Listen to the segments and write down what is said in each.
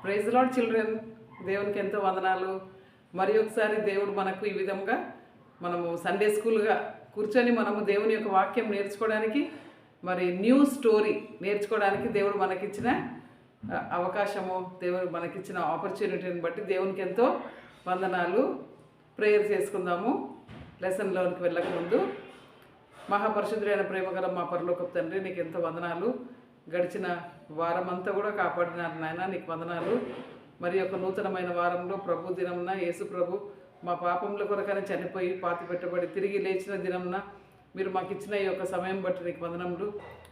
Praise lord children, దేవునికి ఎంతో వందనాలు. మరి ఒకసారి దేవుడు మనకు ఈ విధంగా మనము సండే స్కూల్గా కూర్చొని మనము దేవుని యొక్క వాక్యం నేర్చుకోవడానికి, మరి న్యూ స్టోరీ నేర్చుకోవడానికి దేవుడు మనకిచ్చిన అవకాశము, దేవుడు మనకిచ్చిన ఆపర్చునిటీని బట్టి దేవునికి ఎంతో వందనాలు. ప్రేయర్ చేసుకుందాము లెసన్లోనికి వెళ్ళకముందు. మహాపరిశుద్ధుడైన ప్రేమగల మా పరలోకపు తండ్రి, నీకు ఎంతో వందనాలు. గడిచిన వారం అంతా కూడా కాపాడినారు నాయన, నీకు వందనాలు. మరి యొక్క నూతనమైన వారంలో ప్రభు దినంన యేసు ప్రభు మా పాపముల కొరకనే చనిపోయి పాతి పెట్టబడి తిరిగి లేచిన దినంన మీరు మాకు ఇచ్చిన ఈ యొక్క సమయం బట్టి నీకు వందనములు.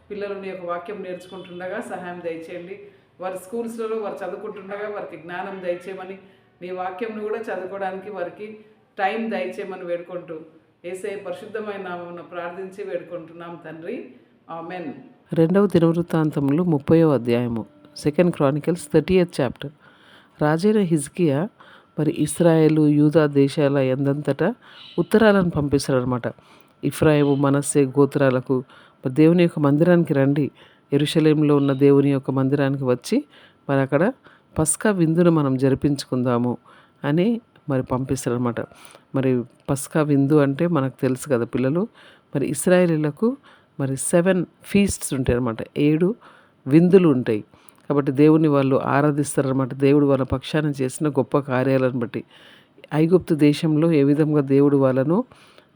పిల్లలు నీ యొక్క వాక్యం నేర్చుకుంటుండగా సహాయం దయచేయండి. వారి స్కూల్స్లలో వారు చదువుకుంటుండగా వారికి జ్ఞానం దయచేయమని, నీ వాక్యంను కూడా చదువుకోవడానికి వారికి టైం దయచేయమని వేడుకుంటూ యేసయ్య పరిశుద్ధమైన నామమున ప్రార్థించి వేడుకుంటున్నాం తండ్రి, ఆమెన్. రెండవ దినవృత్తాంతములు 30వ అధ్యాయము, 2 Chronicles 30th చాప్టర్. రాజైన హిజ్కియా మరి ఇస్రాయేలు యూదా దేశాల ఎందంతటా ఉత్తరాలను పంపిస్తారనమాట. ఇఫ్రాయిము మనస్సే గోత్రాలకు మరి దేవుని యొక్క మందిరానికి రండి, యెరూషలేములో ఉన్న దేవుని యొక్క మందిరానికి వచ్చి మరి అక్కడ పస్కా విందును మనం జరిపించుకుందాము అని మరి పంపిస్తారనమాట. మరి పస్కా విందు అంటే మనకు తెలుసు కదా పిల్లలు. మరి ఇశ్రాయేలీలకు మరి 7 ఫీస్ట్స్ ఉంటాయి అన్నమాట, 7 విందులు ఉంటాయి. కాబట్టి దేవుని వాళ్ళు ఆరాధిస్తారనమాట. దేవుడు వాళ్ళ పక్షాన చేసిన గొప్ప కార్యాలను బట్టి ఐగుప్తు దేశంలో ఏ విధంగా దేవుడు వాళ్ళను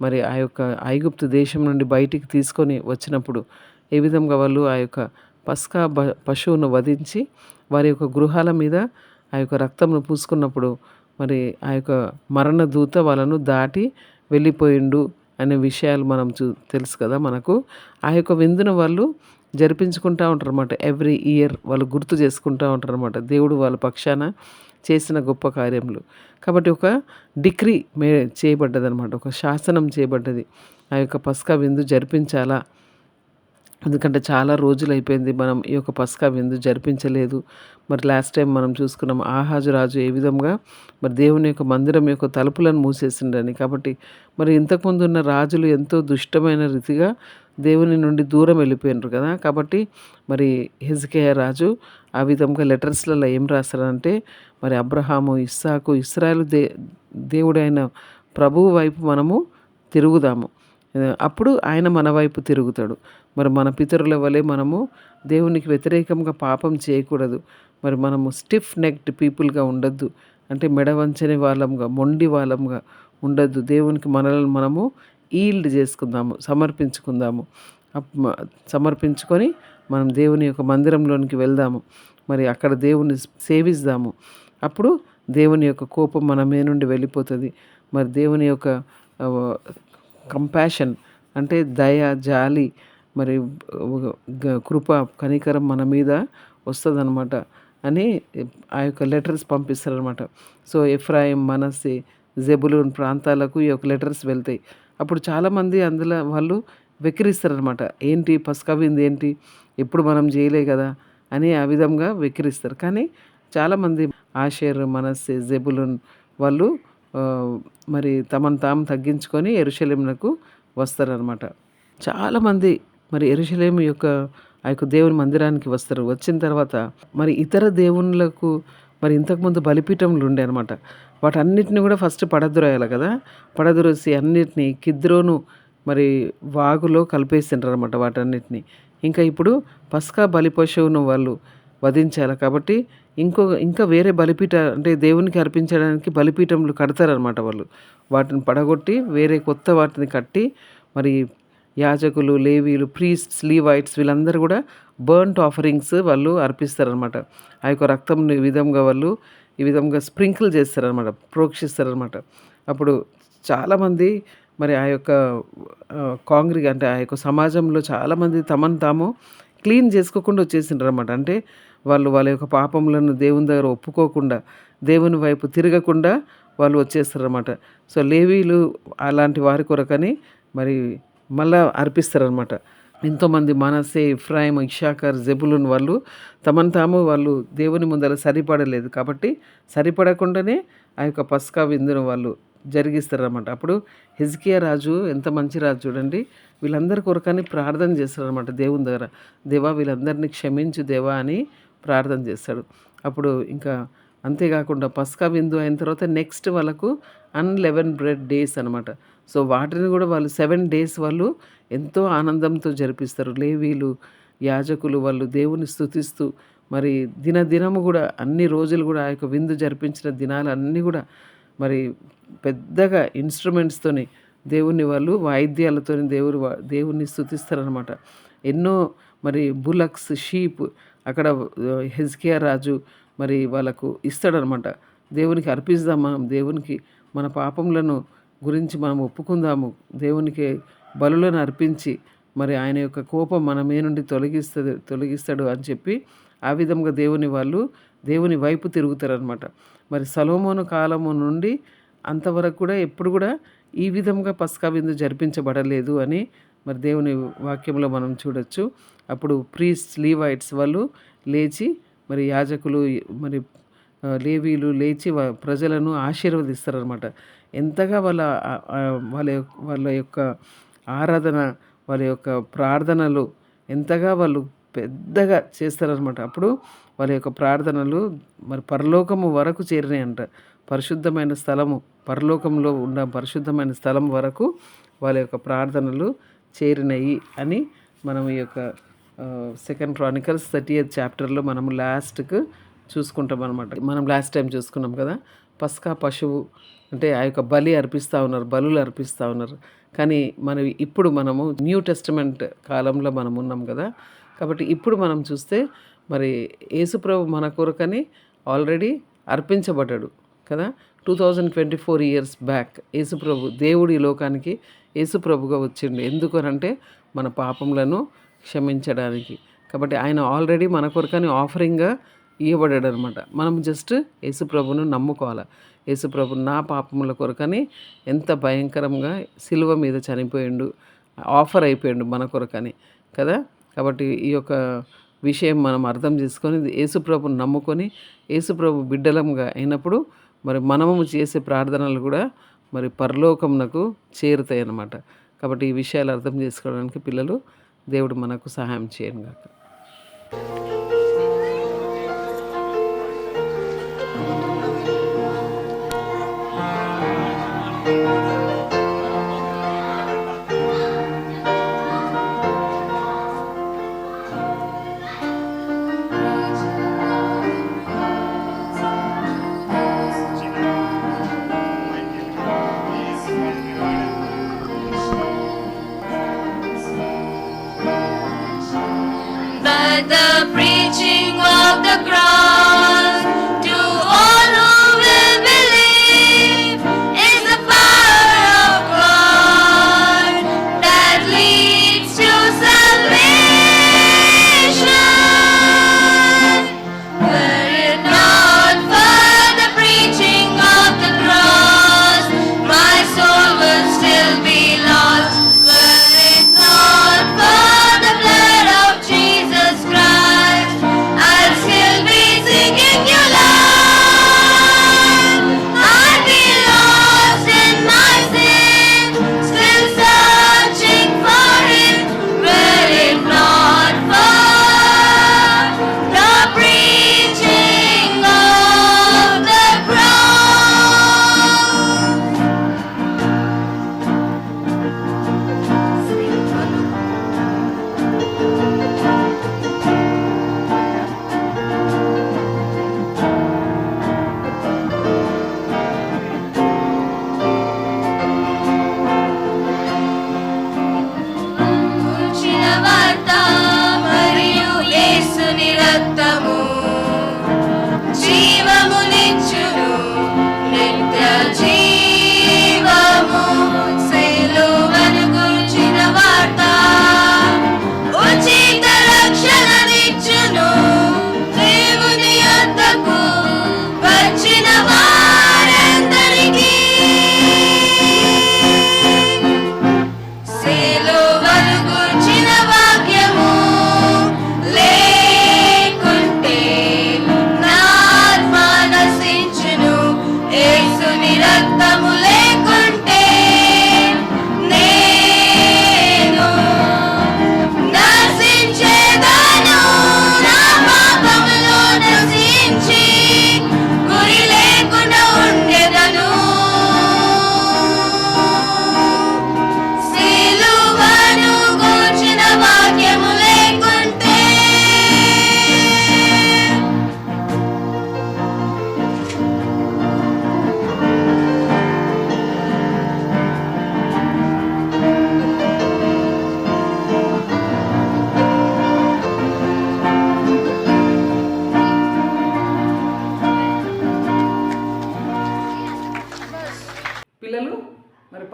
మరి ఆ యొక్క ఐగుప్తు దేశం నుండి బయటికి తీసుకొని వచ్చినప్పుడు ఏ విధంగా వాళ్ళు ఆ యొక్క పస్కా పశువును వధించి వారి యొక్క గృహాల మీద ఆ యొక్క రక్తంను పూసుకున్నప్పుడు మరి ఆ యొక్క మరణ దూత వాళ్ళను దాటి వెళ్ళిపోయిండు అనే విషయాలు మనం తెలుసు కదా మనకు. ఆ యొక్క విందును వాళ్ళు జరిపించుకుంటూ ఉంటారు అన్నమాట. ఎవ్రీ ఇయర్ వాళ్ళు గుర్తు చేసుకుంటూ ఉంటారు అన్నమాట, దేవుడు వాళ్ళ పక్షాన చేసిన గొప్ప కార్యములు. కాబట్టి ఒక డిక్రీ చేయబడ్డది అనమాట, ఒక శాసనం చేయబడ్డది. ఆ యొక్క పస్కా విందు జరిపించాలా, ఎందుకంటే చాలా రోజులు అయిపోయింది మనం ఈ యొక్క పస్కా విందు జరిపించలేదు. మరి లాస్ట్ టైం మనం చూసుకున్నాం ఆహాజు రాజు ఏ విధంగా మరి దేవుని యొక్క మందిరం యొక్క తలుపులను మూసేసిండని. కాబట్టి మరి ఇంతకుముందు ఉన్న రాజులు ఎంతో దుష్టమైన రీతిగా దేవుని నుండి దూరం వెళ్ళిపోయినారు కదా. కాబట్టి మరి హిజ్కియా రాజు ఆ విధంగా లెటర్స్లలో ఏం రాస్తారంటే, మరి అబ్రహాము, ఇస్సాకు, ఇశ్రాయేలు దేవుడైన ప్రభువు వైపు మనము తిరుగుదాము, అప్పుడు ఆయన మన వైపు తిరుగుతాడు. మరి మన పితరుల వలె మనము దేవునికి వ్యతిరేకంగా పాపం చేయకూడదు. మరి మనము స్టిఫ్ నెక్డ్ పీపుల్గా ఉండొద్దు, అంటే మెడవంచని వాళ్ళంగా, మొండి వాళ్ళంగా ఉండొద్దు. దేవునికి మనల్ని మనము ఈల్డ్ చేసుకుందాము, సమర్పించుకొని మనం దేవుని యొక్క మందిరంలోనికి వెళ్దాము. మరి అక్కడ దేవుని సేవిస్తాము. అప్పుడు దేవుని యొక్క కోపం మన మీద నుండి వెళ్ళిపోతుంది. మరి దేవుని యొక్క కంపాషన్ అంటే దయ, జాలి, మరి కృప, కనికరం మన మీద వస్తుందన్నమాట అని ఆ యొక్క లెటర్స్ పంపిస్తారనమాట. సో ఎఫ్రాయిం, మనస్సే, జెబులూన్ ప్రాంతాలకు ఈ యొక్క లెటర్స్ వెళ్తాయి. అప్పుడు చాలామంది అందులో వాళ్ళు వెక్కిరిస్తారనమాట. ఏంటి పస్కా విందు ఏంటి, ఎప్పుడు మనం చేయలే కదా అని ఆ విధంగా వెక్కిరిస్తారు. కానీ చాలామంది ఆషేర్, మనస్సే, జెబులూన్ వాళ్ళు మరి తమను తాము తగ్గించుకొని యెరూషలేమునకు వస్తారనమాట. చాలామంది మరి యెరూషలేము యొక్క ఆ యొక్క దేవుని మందిరానికి వస్తారు. వచ్చిన తర్వాత మరి ఇతర దేవుళ్ళకు మరి ఇంతకుముందు బలిపీఠంలు ఉండే అనమాట. వాటన్నిటిని కూడా ఫస్ట్ పడద్రోయాలి కదా. పడద్రోసి అన్నిటినీ కిద్రోను మరి వాగులో కలిపేసింటారు అనమాట వాటన్నిటిని. ఇంకా ఇప్పుడు పస్కా బలి పశువును వాళ్ళు వధించాలి కాబట్టి ఇంకా వేరే బలిపీఠ అంటే దేవునికి అర్పించడానికి బలిపీఠంలు కడతారనమాట వాళ్ళు. వాటిని పడగొట్టి వేరే కొత్త వాటిని కట్టి మరి యాజకులు, లేవీలు, ప్రీస్ట్స్, లీవైట్స్ వీళ్ళందరూ కూడా బర్న్ట్ ఆఫరింగ్స్ వాళ్ళు అర్పిస్తారనమాట. ఆ యొక్క రక్తం ఈ విధంగా స్ప్రింకిల్ చేస్తారనమాట, ప్రోక్షిస్తారనమాట. అప్పుడు చాలామంది మరి ఆ యొక్క అంటే ఆ యొక్క సమాజంలో చాలామంది తమను తాము క్లీన్ చేసుకోకుండా వచ్చేసిండ్రు అనమాట. అంటే వాళ్ళ యొక్క పాపములను దేవుని దగ్గర ఒప్పుకోకుండా, దేవుని వైపు తిరగకుండా వాళ్ళు వచ్చేస్తారనమాట. సో లేవీలు అలాంటి వారి కొరకని మరి మళ్ళా అర్పిస్తారనమాట. ఎంతోమంది మనస్సే, ఎఫ్రాయిం, ఇశ్శాఖార్, జెబులూన్ వాళ్ళు తమను తాము వాళ్ళు దేవుని ముందర సరిపడలేదు కాబట్టి సరిపడకుండానే ఆ యొక్క పస్కా విందును వాళ్ళు జరిగిస్తారనమాట. అప్పుడు హిజ్కియా రాజు ఎంత మంచి రాజు చూడండి. వీళ్ళందరి కొరకని ప్రార్థన చేస్తారనమాట దేవుని దగ్గర. దేవా వీళ్ళందరినీ క్షమించు దేవా అని ప్రార్థన చేస్తాడు. అప్పుడు ఇంకా అంతేకాకుండా పస్కా విందు అయిన తర్వాత నెక్స్ట్ వాళ్ళకు అన్‌లెవెన్ బ్రెడ్ డేస్ అనమాట. సో, వాటిని కూడా వాళ్ళు 7 డేస్ వాళ్ళు ఎంతో ఆనందంతో జరిపిస్తారు. లేవీలు, యాజకులు వాళ్ళు దేవుని స్తుతిస్తూ మరి దినదినము కూడా అన్ని రోజులు కూడా ఆ యొక్క విందు జరిపించిన దినాలన్నీ కూడా మరి పెద్దగా ఇన్‌స్ట్రుమెంట్స్‌తోని దేవుణ్ణి వాళ్ళు వాయిద్యాలతోని దేవుణ్ణి స్తుతిస్తారనమాట. ఎన్నో మరి బులక్స్, షీప్ అక్కడ హిజ్కియా రాజు మరి వాళ్ళకు ఇస్తాడనమాట. దేవునికి అర్పిద్దాం మనం, దేవునికి మన పాపములను గురించి మనం ఒప్పుకుందాము. దేవునికి బలులను అర్పించి మరి ఆయన యొక్క కోపం మన మీద నుండి తొలగిస్తాడు అని చెప్పి ఆ విధంగా దేవుని వైపు తిరుగుతారనమాట. మరి సొలొమోను కాలము నుండి అంతవరకు కూడా ఎప్పుడు కూడా ఈ విధంగా పస్కా విందు జరిపించబడలేదు అని మరి దేవుని వాక్యంలో మనం చూడొచ్చు. అప్పుడు ప్రీస్ట్స్, లీవైట్స్ వాళ్ళు లేచి మరి యాజకులు మరి లేవీలు లేచి ప్రజలను ఆశీర్వదిస్తారనమాట. ఎంతగా వాళ్ళ యొక్క ఆరాధన, వాళ్ళ యొక్క ప్రార్థనలు ఎంతగా వాళ్ళు పెద్దగా చేస్తారనమాట. అప్పుడు వాళ్ళ యొక్క ప్రార్థనలు మరి పరలోకము వరకు చేరినాయంట. పరిశుద్ధమైన స్థలము, పరలోకంలో ఉన్న పరిశుద్ధమైన స్థలం వరకు వాళ్ళ యొక్క ప్రార్థనలు చేరినాయి అని మనం ఈ యొక్క 2 క్రానికల్స్ 30th చాప్టర్లో మనం లాస్ట్కు చూసుకుంటాం అనమాట. మనం లాస్ట్ టైం చూసుకున్నాం కదా, పస్కా పశువు అంటే ఆ యొక్క బలులు అర్పిస్తూ ఉన్నారు. కానీ ఇప్పుడు మనము న్యూ టెస్టమెంట్ కాలంలో మనం ఉన్నాం కదా, కాబట్టి ఇప్పుడు మనం చూస్తే మరి యేసుప్రభు మన కొరకని ఆల్రెడీ అర్పించబడ్డాడు కదా. 2024 ఇయర్స్ బ్యాక్ యేసుప్రభు దేవుడు ఈ లోకానికి యేసుప్రభుగా వచ్చిండు. ఎందుకనంటే మన పాపములను క్షమించడానికి. కాబట్టి ఆయన ఆల్రెడీ మన కొరకని ఆఫరింగ్గా ఇవ్వబడ్డాడు అనమాట. మనం జస్ట్ యేసుప్రభును నమ్ముకోవాలి. యేసుప్రభు నా పాపముల కొరకని ఎంత భయంకరంగా సిలువ మీద చనిపోయిండు, ఆఫర్ అయిపోయిండు మన కొరకని కదా. కాబట్టి ఈ యొక్క విషయం మనం అర్థం చేసుకొని యేసుప్రభుని నమ్ముకొని యేసుప్రభు బిడ్డలంగా అయినప్పుడు మరి మనము చేసే ప్రార్థనలు కూడా మరి పరలోకమునకు చేరుతాయి అన్నమాట. కాబట్టి ఈ విషయాలు అర్థం చేసుకోవడానికి పిల్లలు దేవుడు మనకు సహాయం చేయను గాక. But the priest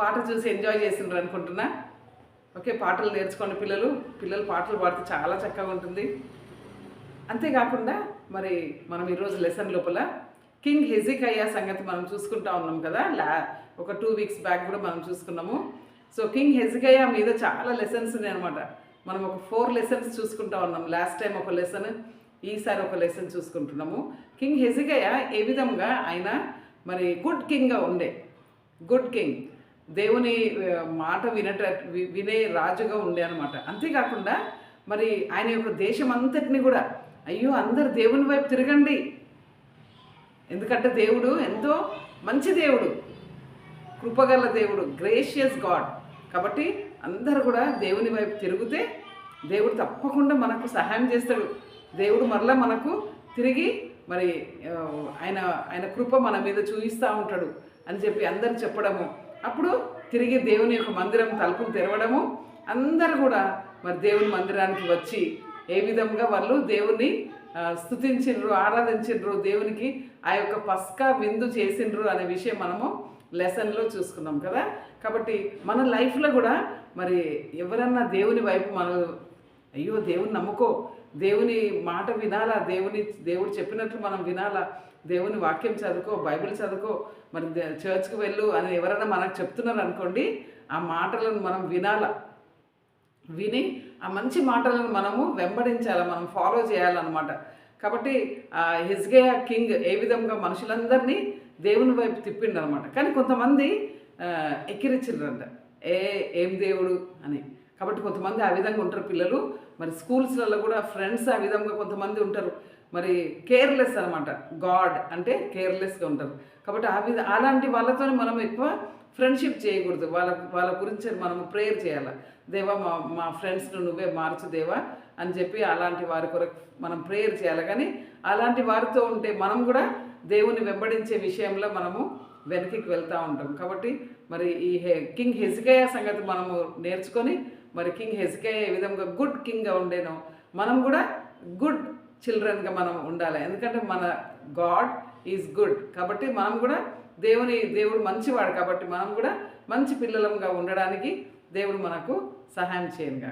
పాట చూసి ఎంజాయ్ చేసిండ్రు అనుకుంటున్నా. ఓకే, పాటలు నేర్చుకోండి పిల్లలు పాటలు పాడితే చాలా చక్కగా ఉంటుంది. అంతేకాకుండా మరి మనం ఈరోజు లెసన్ లోపల కింగ్ హెజికియా సంగతి మనం చూసుకుంటా ఉన్నాం కదా. ఒక 2 వీక్స్ బ్యాక్ కూడా మనం చూసుకున్నాము. సో కింగ్ హెజికియా మీద చాలా లెసన్స్ ఉన్నాయి అనమాట. మనం ఒక 4 లెసన్స్ చూసుకుంటా ఉన్నాం. లాస్ట్ టైం ఒక లెసన్, ఈసారి ఒక లెసన్ చూసుకుంటున్నాము. కింగ్ హెజికియా ఏ విధంగా ఆయన మరి గుడ్ కింగ్గా ఉండే, గుడ్ కింగ్, దేవుని మాట వినే రాజుగా ఉండే అనమాట. అంతేకాకుండా మరి ఆయన యొక్క దేశం అంతటిని కూడా అయ్యో అందరు దేవుని వైపు తిరగండి, ఎందుకంటే దేవుడు ఎంతో మంచి దేవుడు, కృపగల దేవుడు, గ్రేషియస్ గాడ్. కాబట్టి అందరు కూడా దేవుని వైపు తిరిగితే దేవుడు తప్పకుండా మనకు సహాయం చేస్తాడు. దేవుడు మరలా మనకు తిరిగి మరి ఆయన కృప మన మీద చూపిస్తూ ఉంటాడు అని చెప్పి అందరు చెప్పడము. అప్పుడు తిరిగి దేవుని యొక్క మందిరం తలుపులు తెరవడము, అందరు కూడా మరి దేవుని మందిరానికి వచ్చి ఏ విధంగా వాళ్ళు దేవుని స్తుతించిండ్రు, ఆరాధించిండ్రు, దేవునికి ఆ యొక్క పస్కా విందు చేసిండ్రు అనే విషయం మనము లెసన్లో చూసుకున్నాం కదా. కాబట్టి మన లైఫ్లో కూడా మరి ఎవరన్నా దేవుని వైపు అయ్యో దేవుని నమ్ముకో, దేవుని మాట వినాలా, దేవుడు చెప్పినట్లు మనం వినాలా, దేవుని వాక్యం చదువుకో, బైబిల్ చదువుకో, మరి చర్చ్కి వెళ్ళు అని ఎవరైనా మనకు చెప్తున్నారు అనుకోండి, ఆ మాటలను మనం విని ఆ మంచి మాటలను మనము వెంబడించాలి, మనం ఫాలో చేయాలన్నమాట. కాబట్టి హిజ్కియా కింగ్ ఏ విధంగా మనుషులందరినీ దేవుని వైపు తిప్పిండు అనమాట. కానీ కొంతమంది ఎక్కిరించిండ్రంట, ఏం దేవుడు అని. కాబట్టి కొంతమంది ఆ విధంగా ఉంటారు పిల్లలు. మరి స్కూల్స్లలో కూడా ఫ్రెండ్స్ ఆ విధంగా కొంతమంది ఉంటారు, మరి కేర్లెస్ అనమాట. గాడ్ అంటే కేర్లెస్గా ఉంటారు. కాబట్టి అలాంటి వాళ్ళతో మనం ఎక్కువ ఫ్రెండ్షిప్ చేయకూడదు. వాళ్ళ గురించి మనము ప్రేయర్ చేయాలి. దేవా మా ఫ్రెండ్స్ను నువ్వే మార్చు దేవా అని చెప్పి అలాంటి వారి కొరకు మనం ప్రేయర్ చేయాలి. కానీ అలాంటి వారితో ఉంటే మనం కూడా దేవుని వెంబడించే విషయంలో మనము వెనక్కి వెళ్తూ ఉంటాం. కాబట్టి మరి ఈ కింగ్ హెజికియా సంగతి మనము నేర్చుకొని మరి కింగ్ హెజికియా ఏ విధంగా గుడ్ కింగ్గా ఉండేనో మనం కూడా గుడ్ చిల్డ్రన్గా మనం ఉండాలి. ఎందుకంటే మన గాడ్ ఈజ్ గుడ్. కాబట్టి మనం కూడా దేవుడు మంచివాడు. కాబట్టి మనం కూడా మంచి పిల్లలంగా ఉండడానికి దేవుడు మనకు సహాయం చేయనుగా.